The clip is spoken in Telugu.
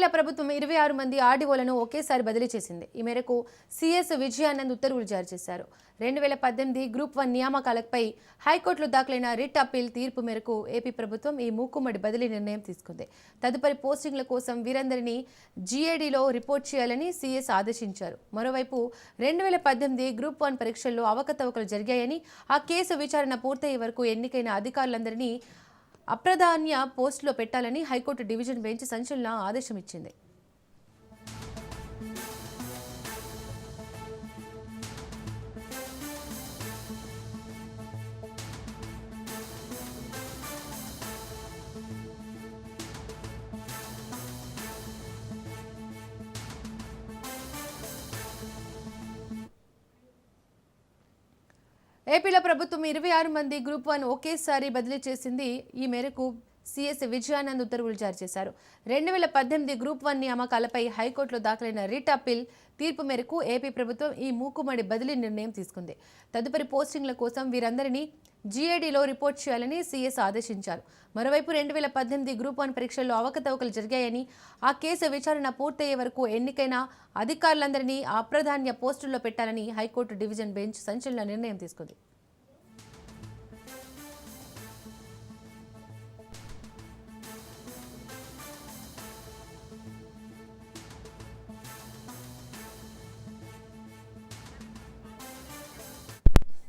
ఏపీలో ప్రభుత్వం 26 మంది ఆర్డీఓలను ఒకేసారి బదిలీ చేసింది. ఈ మేరకు సీఎస్ విజయానంద్ ఉత్తర్వులు జారీ చేశారు. 2018 గ్రూప్ 1 నియామకాలపై హైకోర్టులో దాఖలైన రిట్ అప్పీల్ తీర్పు మేరకు ఏపీ ప్రభుత్వం ఈ మూకుమ్మడి బదిలీ నిర్ణయం తీసుకుంది. తదుపరి పోస్టింగ్ల కోసం వీరందరినీ జీఏడీలో రిపోర్ట్ చేయాలని సీఎస్ ఆదేశించారు. మరోవైపు 2018 గ్రూప్ 1 పరీక్షల్లో అవకతవకలు జరిగాయని, ఆ కేసు విచారణ పూర్తయ్యే వరకు ఎన్నికైన అధికారులందరినీ అప్రధాన్య పోస్టులో పెట్టాలని హైకోర్టు డివిజన్ బెంచ్ సంచలన ఆదేశం ఇచ్చింది. ఏపీలో ప్రభుత్వం 26 మంది గ్రూప్ 1 ఒకేసారి బదిలీ చేసింది. ఈ మేరకు సీఎస్ విజయానంద్ ఉత్తర్వులు జారీ చేశారు. 2018 గ్రూప్ 1 నియామకాలపై హైకోర్టులో దాఖలైన రిట్ అప్పీల్ తీర్పు మేరకు ఏపీ ప్రభుత్వం ఈ మూకుమ్మడి బదిలీ నిర్ణయం తీసుకుంది. తదుపరి పోస్టింగ్ల కోసం వీరందరినీ జీఏడీలో రిపోర్ట్ చేయాలని సీఎస్ ఆదేశించారు. మరోవైపు 2018 గ్రూప్ 1 పరీక్షల్లో అవకతవకలు జరిగాయని, ఆ కేసు విచారణ పూర్తయ్యే వరకు ఎన్నికైన అధికారులందరినీ అప్రధాన్య పోస్టుల్లో పెట్టాలని హైకోర్టు డివిజన్ బెంచ్ సంచలన నిర్ణయం తీసుకుంది.